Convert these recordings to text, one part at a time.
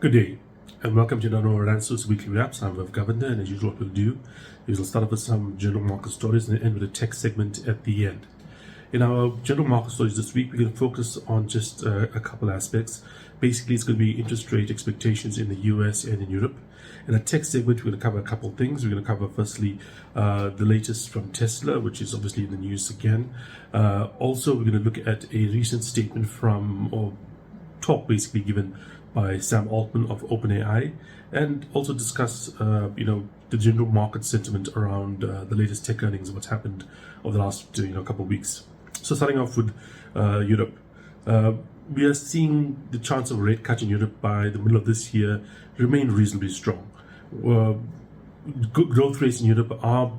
Good day, and welcome to Dano Answers Weekly Wraps. I'm Viv Governor, and as usual, what we'll do is we'll start off with some general market stories and end with a tech segment at the end. In our general market stories this week, we're going to focus on just a couple aspects. Basically, it's going to be interest rate expectations in the US and in Europe. In a tech segment, we're going to cover a couple of things. We're going to cover, firstly, the latest from Tesla, which is obviously in the news again. Also, we're going to look at a recent statement from, or talk basically given by Sam Altman of OpenAI, and also discuss, the general market sentiment around the latest tech earnings and what's happened over the last, couple of weeks. So starting off with Europe, we are seeing the chance of a rate cut in Europe by the middle of this year remain reasonably strong. Good growth rates in Europe are,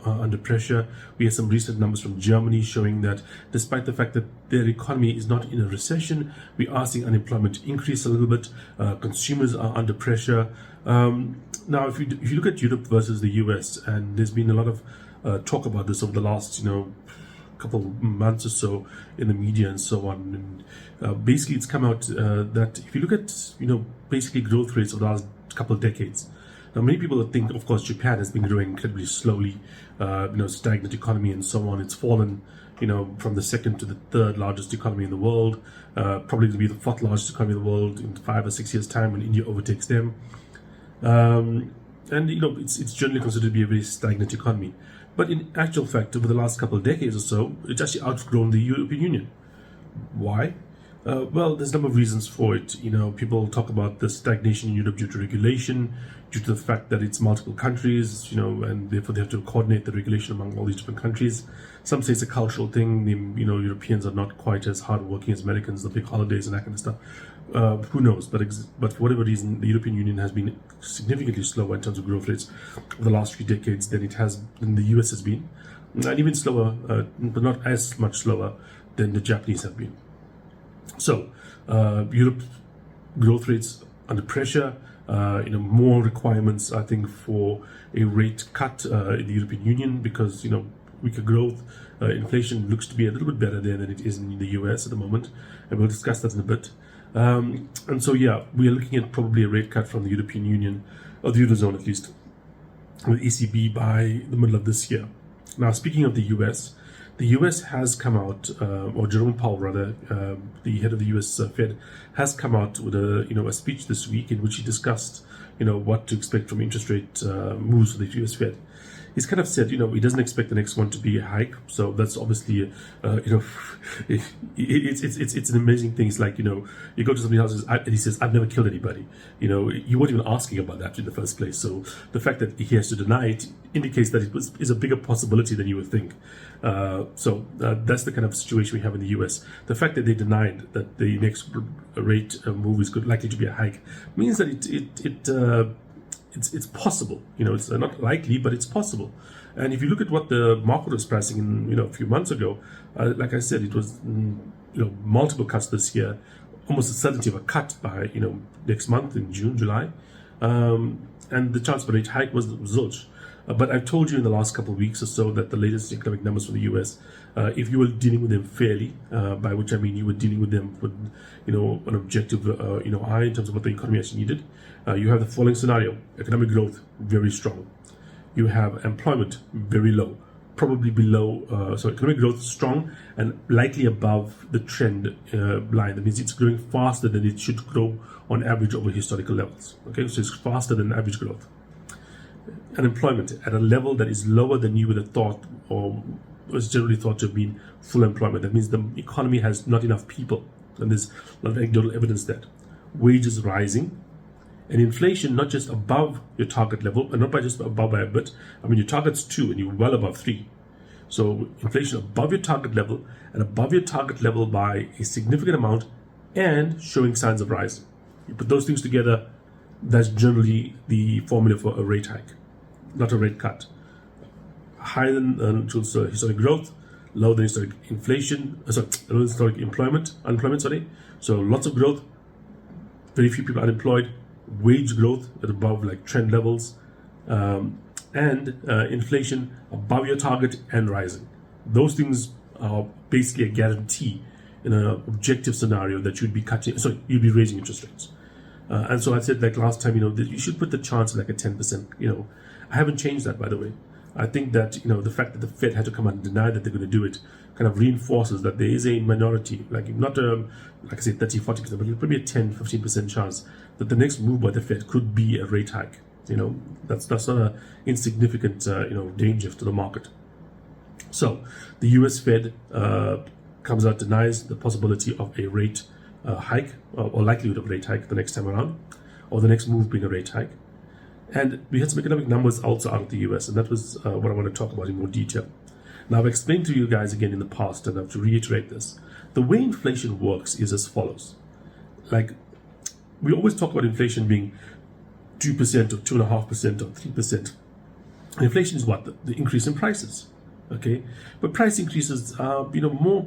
under pressure. We have some recent numbers from Germany showing that despite the fact that their economy is not in a recession, we are seeing unemployment increase a little bit. Consumers are under pressure. Now, if you look at Europe versus the US, and there's been a lot of talk about this over the last, couple of months or so in the media and so on. And basically, it's come out that if you look at, basically growth rates over the last couple of decades. Now, many people think, of course, Japan has been growing incredibly slowly, stagnant economy and so on. It's fallen, from the second to the third largest economy in the world, probably going to be the fourth largest economy in the world in 5 or 6 years' time when India overtakes them. And, it's generally considered to be a very stagnant economy. But in actual fact, over the last couple of decades or so, it's actually outgrown the European Union. Why? Well, there's a number of reasons for it. People talk about the stagnation in Europe due to regulation, due to the fact that it's multiple countries, and therefore they have to coordinate the regulation among all these different countries. Some say it's a cultural thing. Europeans are not quite as hardworking as Americans, the big holidays and that kind of stuff. Who knows? But for whatever reason, the European Union has been significantly slower in terms of growth rates over the last few decades than the US has been, and even slower, but not as much slower than the Japanese have been. So, Europe growth rates under pressure. More requirements, I think, for a rate cut in the European Union because weaker growth, inflation looks to be a little bit better there than it is in the US at the moment, and we'll discuss that in a bit. And so, we are looking at probably a rate cut from the European Union, or the Eurozone at least, with ECB by the middle of this year. Now, speaking of the US has come out, or Jerome Powell rather, the head of the US Fed, has come out with a speech this week in which he discussed, what to expect from interest rate moves for the US Fed. He's kind of said, he doesn't expect the next one to be a hike. So that's obviously, it's an amazing thing. It's like, you go to somebody else and he says, I've never killed anybody. You weren't even asking about that in the first place. So the fact that he has to deny it indicates that is a bigger possibility than you would think. So that's the kind of situation we have in the US. The fact that they denied that the next rate move is likely to be a hike means that it's possible. It's not likely, but it's possible. And if you look at what the market was pricing in, a few months ago, like I said, it was, multiple cuts this year, almost a certainty of a cut by, next month in June, July. And the chance for a rate hike was zilch. But I've told you in the last couple of weeks or so that the latest economic numbers from the US, if you were dealing with them fairly, by which I mean you were dealing with them with, an objective, eye in terms of what the economy actually needed, you have the following scenario: economic growth very strong, you have employment very low, probably below. So economic growth strong and likely above the trend line. That means it's growing faster than it should grow on average over historical levels. Okay, so it's faster than average growth. Unemployment at a level that is lower than you would have thought, or was generally thought to have been full employment. That means the economy has not enough people, and there's a lot of anecdotal evidence that wages rising, and inflation not just above your target level, and not by just above by a bit. I mean, your target's 2, and you're well above 3. So inflation above your target level, and above your target level by a significant amount, and showing signs of rising. You put those things together, that's generally the formula for a rate hike, not a rate cut. Higher than historic growth, lower than historic inflation, lower than historic unemployment. So lots of growth, very few people unemployed, wage growth at above like trend levels, and inflation above your target and rising. Those things are basically a guarantee in an objective scenario that you'd be raising interest rates. And so I said, like last time, that you should put the chance of like a 10%. I haven't changed that, by the way. I think that the fact that the Fed had to come out and deny that they're going to do it kind of reinforces that there is a minority, like not like I say 30-40%, but probably a 10-15% chance that the next move by the Fed could be a rate hike. That's not an insignificant danger to the market. So the US Fed comes out, denies the possibility of a rate hike or likelihood of a rate hike the next time around, or the next move being a rate hike. And we had some economic numbers also out of the US, and that was what I want to talk about in more detail. Now, I've explained to you guys again in the past, and I have to reiterate this. The way inflation works is as follows. Like, we always talk about inflation being 2% or 2.5% or 3%. Inflation is what? The increase in prices. Okay, but price increases are more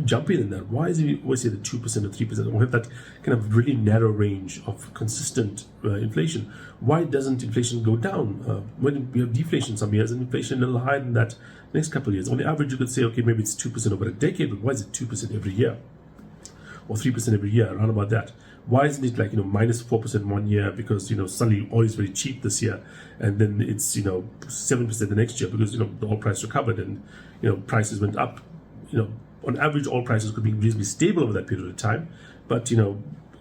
jumpy than that. Why is it always say the 2% or 3%? We have that kind of really narrow range of consistent inflation. Why doesn't inflation go down when we have deflation some years and inflation a little higher than that next couple of years? On the average, you could say, okay, maybe it's 2% over a decade, but why is it 2% every year or 3% every year? Around about that. Why isn't it like minus 4% one year because suddenly oil is very cheap this year, and then it's 7% the next year because the oil price recovered and prices went up. On average, oil prices could be reasonably stable over that period of time, but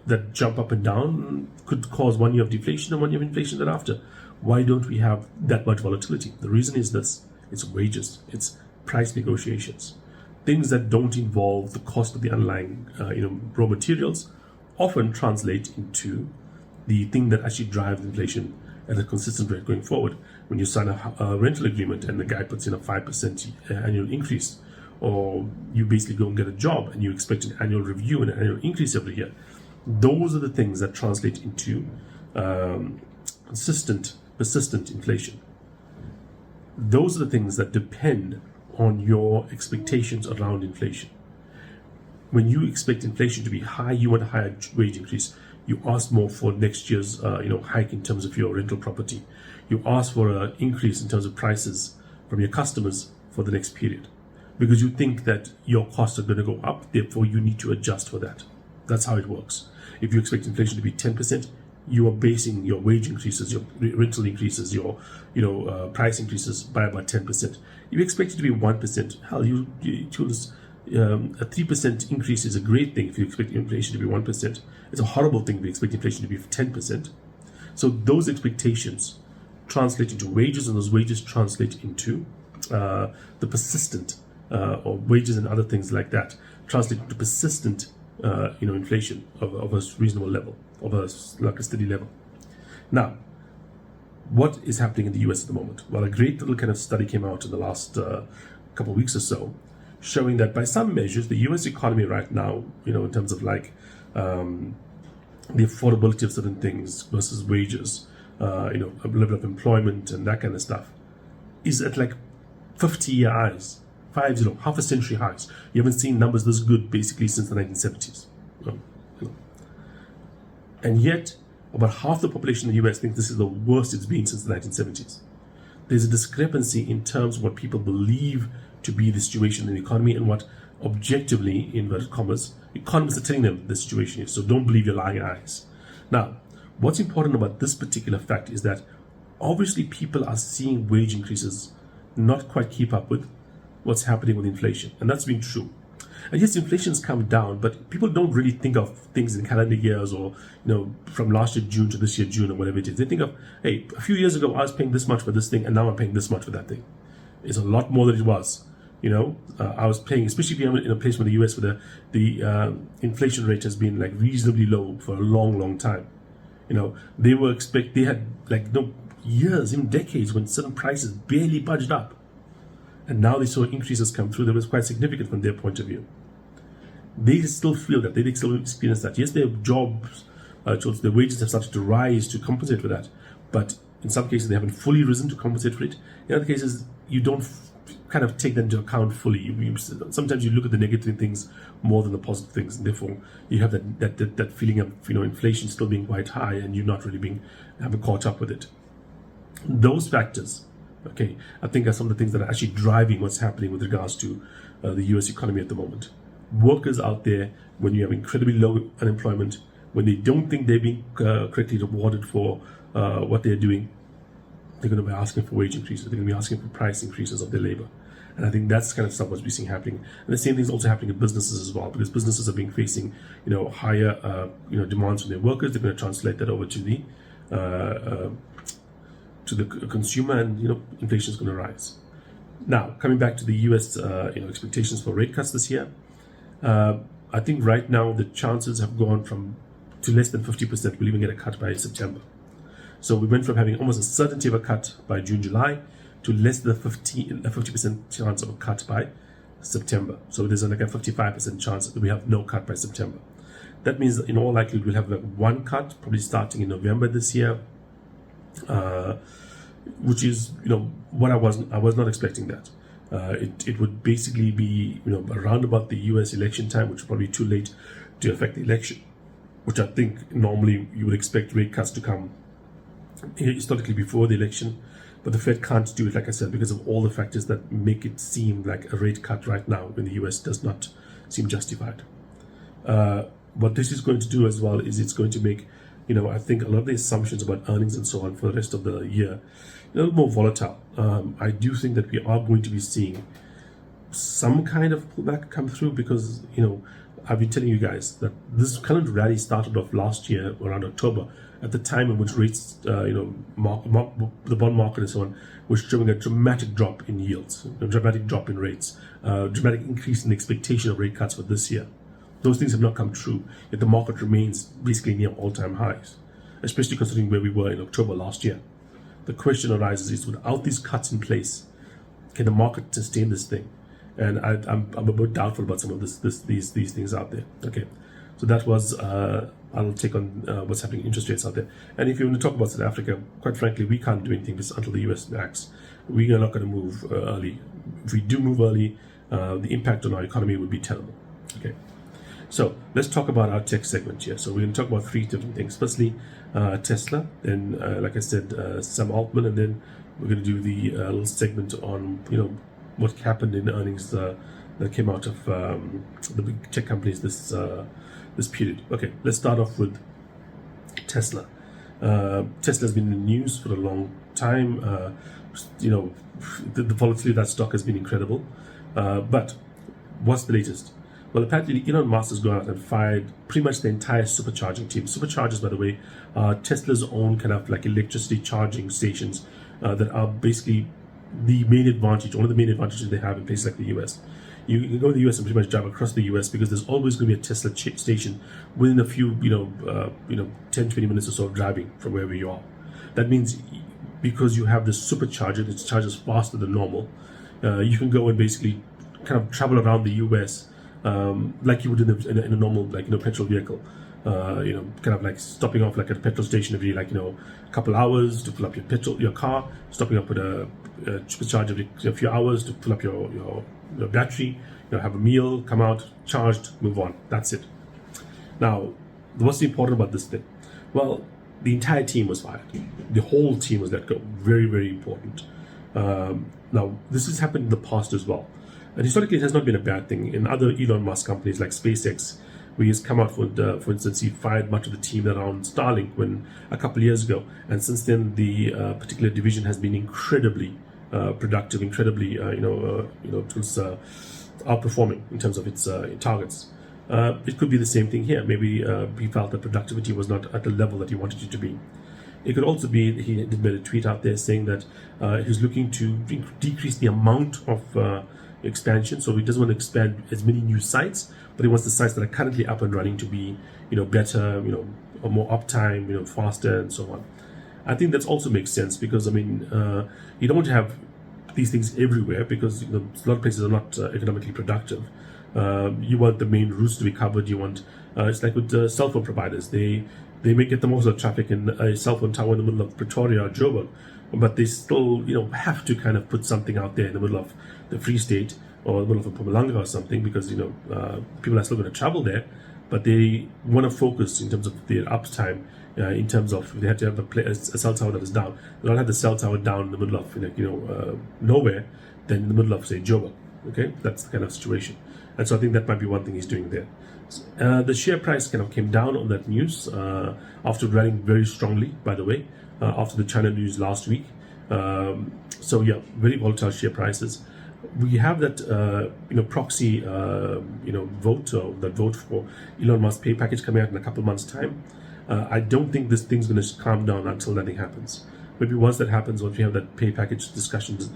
that jump up and down could cause 1 year of deflation and 1 year of inflation thereafter. Why don't we have that much volatility? The reason is this: it's wages, it's price negotiations, things that don't involve the cost of the underlying raw materials often translate into the thing that actually drives inflation at a consistent rate going forward. When you sign a rental agreement and the guy puts in a 5% annual increase, or you basically go and get a job and you expect an annual review and an annual increase every year, those are the things that translate into consistent, persistent inflation. Those are the things that depend on your expectations around inflation. When you expect inflation to be high, you want a higher wage increase. You ask more for next year's hike in terms of your rental property. You ask for an increase in terms of prices from your customers for the next period, because you think that your costs are going to go up, therefore you need to adjust for that. That's how it works. If you expect inflation to be 10%, you are basing your wage increases, your rental increases, your price increases by about 10%. If you expect it to be 1%, hell, a 3% increase is a great thing if you expect inflation to be 1%. It's a horrible thing if you expect inflation to be 10%. So those expectations translate into wages, and those wages translate into the persistent, or wages and other things like that, translate into persistent inflation of a reasonable level, of a steady level. Now, what is happening in the US at the moment? Well, a great little kind of study came out in the last couple of weeks or so, showing that by some measures, the US economy right now, in terms of like the affordability of certain things versus wages, a level of employment and that kind of stuff, is at like 50-year highs, half a century highs. You haven't seen numbers this good basically since the 1970s. And yet, about half the population in the US thinks this is the worst it's been since the 1970s. There's a discrepancy in terms of what people believe to be the situation in the economy and what objectively, in inverted commas, economists are telling them the situation is. So don't believe your lying eyes. Now, what's important about this particular fact is that obviously people are seeing wage increases not quite keep up with what's happening with inflation, and that's been true. And yes, inflation's come down, but people don't really think of things in calendar years or from last year June to this year June or whatever it is. They think of, hey, a few years ago I was paying this much for this thing, and now I'm paying this much for that thing. It's a lot more than it was. I was paying, especially if you're in a place where the US where the inflation rate has been like reasonably low for a long, long time. They had like years, even decades, when certain prices barely budged up, and now they saw increases come through that was quite significant from their point of view. They still feel that, they still experience that. Yes, their jobs, their wages have started to rise to compensate for that, but in some cases they haven't fully risen to compensate for it. In other cases, you don't kind of take that into account fully. Sometimes you look at the negative things more than the positive things, and therefore you have that feeling of inflation still being quite high, and you're not really haven't caught up with it. Those factors, okay, I think are some of the things that are actually driving what's happening with regards to the US economy at the moment. Workers out there, when you have incredibly low unemployment, when they don't think they're being correctly rewarded for what they're doing, they're going to be asking for wage increases. They're going to be asking for price increases of their labor. And I think that's kind of stuff what we're seeing happening. And the same thing is also happening in businesses as well, because businesses are being facing, higher, demands from their workers. They're going to translate that over to the consumer, and inflation is going to rise. Now, coming back to the U.S. Expectations for rate cuts this year, I think right now the chances have gone to less than 50%. We'll even get a cut by September. So we went from having almost a certainty of a cut by June, July, to less than a 50% chance of a cut by September. So there's like a 55% chance that we have no cut by September. That means that in all likelihood we'll have like one cut, probably starting in November this year, which is what I was not expecting that. It would basically be around about the U.S. election time, which is probably too late to affect the election, which I think normally you would expect rate cuts to come historically before the election. But the Fed can't do it, like I said, because of all the factors that make it seem like a rate cut right now in the US does not seem justified. What this is going to do as well is it's going to make, I think a lot of the assumptions about earnings and so on for the rest of the year a little more volatile. I do think that we are going to be seeing some kind of pullback come through because, I've been telling you guys that this current rally started off last year around October, at the time in which rates, the bond market and so on, was showing a dramatic drop in yields, a dramatic drop in rates, a dramatic increase in the expectation of rate cuts for this year. Those things have not come true, yet the market remains basically near all-time highs, especially considering where we were in October last year. The question arises is, without these cuts in place, can the market sustain this thing? And I'm a bit doubtful about some of these things out there. Okay, so that was I'll take on what's happening in interest rates out there. And if you want to talk about South Africa, quite frankly, we can't do anything until the US acts. We are not going to move early. If we do move early, the impact on our economy would be terrible. Okay, so let's talk about our tech segment here. So we're going to talk about three different things. Firstly, Tesla, then like I said, Sam Altman, and then we're going to do the little segment on what happened in earnings that came out of the big tech companies this period. Okay, let's start off with Tesla. Tesla has been in the news for a long time. The volatility of that stock has been incredible. But what's the latest? Well, apparently Elon Musk has gone out and fired pretty much the entire supercharging team. Superchargers, by the way, are Tesla's own kind of like electricity charging stations that are basically the main advantage, one of the main advantages they have in places like the US. You can go to the US and pretty much drive across the US because there's always going to be a Tesla station within a few, 10, 20 minutes or so of driving from wherever you are. That means because you have this supercharger that charges faster than normal, you can go and basically kind of travel around the US like you would in a normal petrol vehicle. Kind of like stopping off like at a petrol station every a couple hours to fill up your car, stopping up with a supercharger every a few hours to fill up your battery, have a meal, come out, charged, move on. That's it. Now, what's important about this thing? Well, the entire team was fired. The whole team was let go. Very, very important. Now, this has happened in the past as well. And historically, it has not been a bad thing. In other Elon Musk companies like SpaceX, where he's come out with, for instance, he fired much of the team around Starlink a couple of years ago. And since then, the particular division has been incredibly productive, incredibly, it was outperforming in terms of its targets. It could be the same thing here. Maybe he felt that productivity was not at the level that he wanted it to be. It could also be he did made a tweet out there saying that he's looking to decrease the amount of expansion. So he doesn't want to expand as many new sites, but he wants the sites that are currently up and running to be, better, or more uptime, faster and so on. I think that also makes sense because, you don't want to have these things everywhere because, a lot of places are not economically productive. You want the main routes to be covered. You want, it's like with cell phone providers. They may get the most of the traffic in a cell phone tower in the middle of Pretoria or Joburg, but they still, have to kind of put something out there in the middle of the Free State or the middle of Mpumalanga or something because, people are still going to travel there, but they want to focus in terms of their uptime. In terms of if they have to have a cell tower that is down, they don't have the cell tower down in the middle of nowhere, then in the middle of say Joburg. Okay, that's the kind of situation. And so I think that might be one thing he's doing there. The share price kind of came down on that news after running very strongly, by the way, after the China news last week. So yeah, very volatile share prices. We have that proxy vote, or that vote for Elon Musk pay package coming out in a couple of months' time. I don't think this thing's going to calm down until that thing happens. Maybe once that happens, once we have that pay package discussions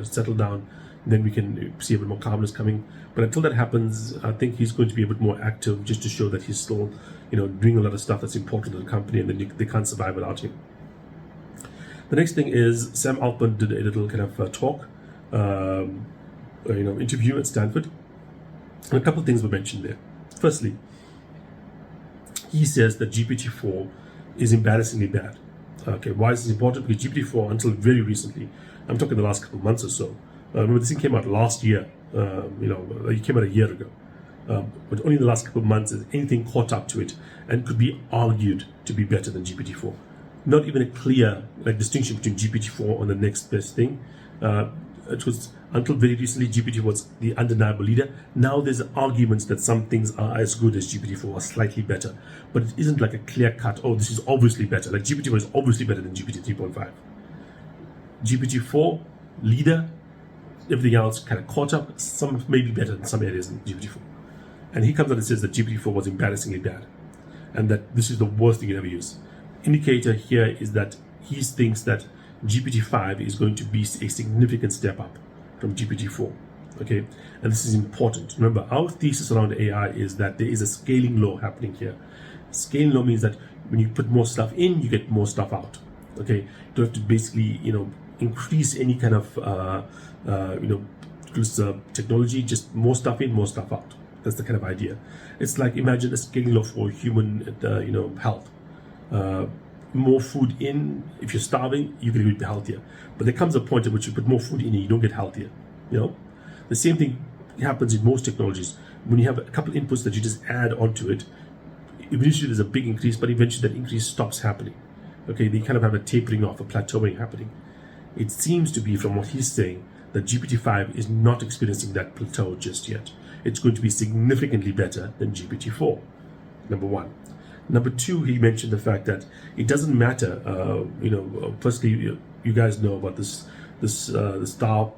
settle down, then we can see a bit more calmness coming. But until that happens, I think he's going to be a bit more active, just to show that he's still doing a lot of stuff that's important to the company, and then they can't survive without him. The next thing is Sam Altman did a little kind of talk, interview at Stanford, and a couple of things were mentioned there. Firstly, he says that GPT-4 is embarrassingly bad. Okay, why is this important? Because GPT-4, until very recently, I'm talking the last couple of months or so. Remember, this thing came out last year. It came out a year ago. But only in the last couple of months is anything caught up to it and could be argued to be better than GPT-4. Not even a clear distinction between GPT-4 and the next best thing. It was until very recently GPT was the undeniable leader. Now there's arguments that some things are as good as GPT-4 or slightly better, but it isn't like a clear cut. Oh, this is obviously better. Like GPT-4 is obviously better than GPT 3.5. GPT-4 leader, everything else kind of caught up. Some maybe better in some areas than GPT-4. And he comes out and says that GPT-4 was embarrassingly bad, and that this is the worst thing you ever use. Indicator here is that he thinks that GPT-5 is going to be a significant step up from GPT-4. Okay, and this is important. Remember, our thesis around AI is that there is a scaling law happening here. Scaling law means that when you put more stuff in, you get more stuff out. Okay, you don't have to basically increase any kind of technology. Just more stuff in, more stuff out. That's the kind of idea. It's like, imagine a scaling law for human health. More food in, if you're starving, you're going to be healthier. But there comes a point at which you put more food in and you don't get healthier. The same thing happens in most technologies. When you have a couple inputs that you just add onto it, eventually there's a big increase, but eventually that increase stops happening. Okay, they kind of have a tapering off, a plateauing happening. It seems to be, from what he's saying, that GPT-5 is not experiencing that plateau just yet. It's going to be significantly better than GPT-4, number one. Number two, he mentioned the fact that it doesn't matter. Firstly, you guys know about this Star,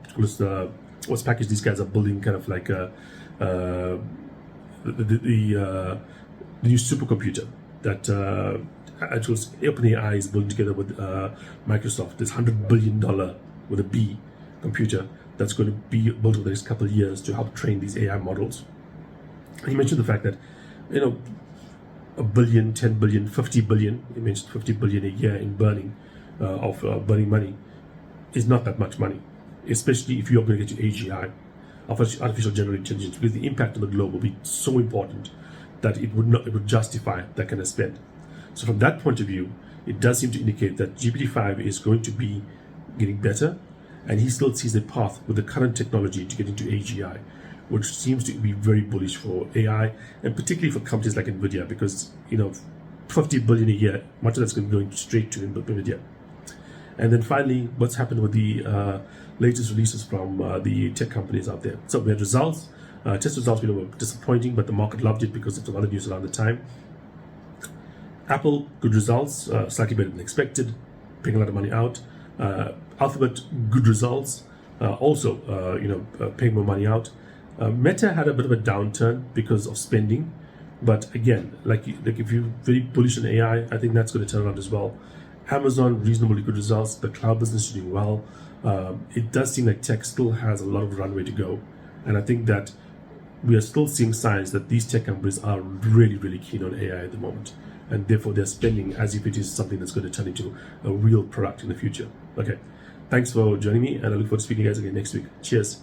what's package these guys are building, kind of like the new supercomputer that it was OpenAI is building together with Microsoft. This $100 billion with a B computer that's going to be built over the next couple of years to help train these AI models. And he mentioned the fact that $1 billion, 10 billion, 50 billion, he mentioned 50 billion a year in burning money is not that much money, especially if you're going to get to AGI, artificial general intelligence, because the impact on the globe will be so important that it would justify that kind of spend. So from that point of view, it does seem to indicate that GPT-5 is going to be getting better, and he still sees a path with the current technology to get into AGI, which seems to be very bullish for AI, and particularly for companies like NVIDIA, because 50 billion a year, much of that's going to be going straight to NVIDIA. And then finally, what's happened with the latest releases from the tech companies out there. So we had results. Test results were disappointing, but the market loved it because of some other news around the time. Apple, good results, slightly better than expected, paying a lot of money out. Alphabet, good results, also paying more money out. Meta had a bit of a downturn because of spending, but again, like if you're very bullish on AI, I think that's going to turn around as well. Amazon, reasonably good results. The cloud business is doing well. It does seem like tech still has a lot of runway to go, and I think that we are still seeing signs that these tech companies are really, really keen on AI at the moment, and therefore they're spending as if it is something that's going to turn into a real product in the future. Okay, thanks for joining me, and I look forward to speaking to you guys again next week. Cheers.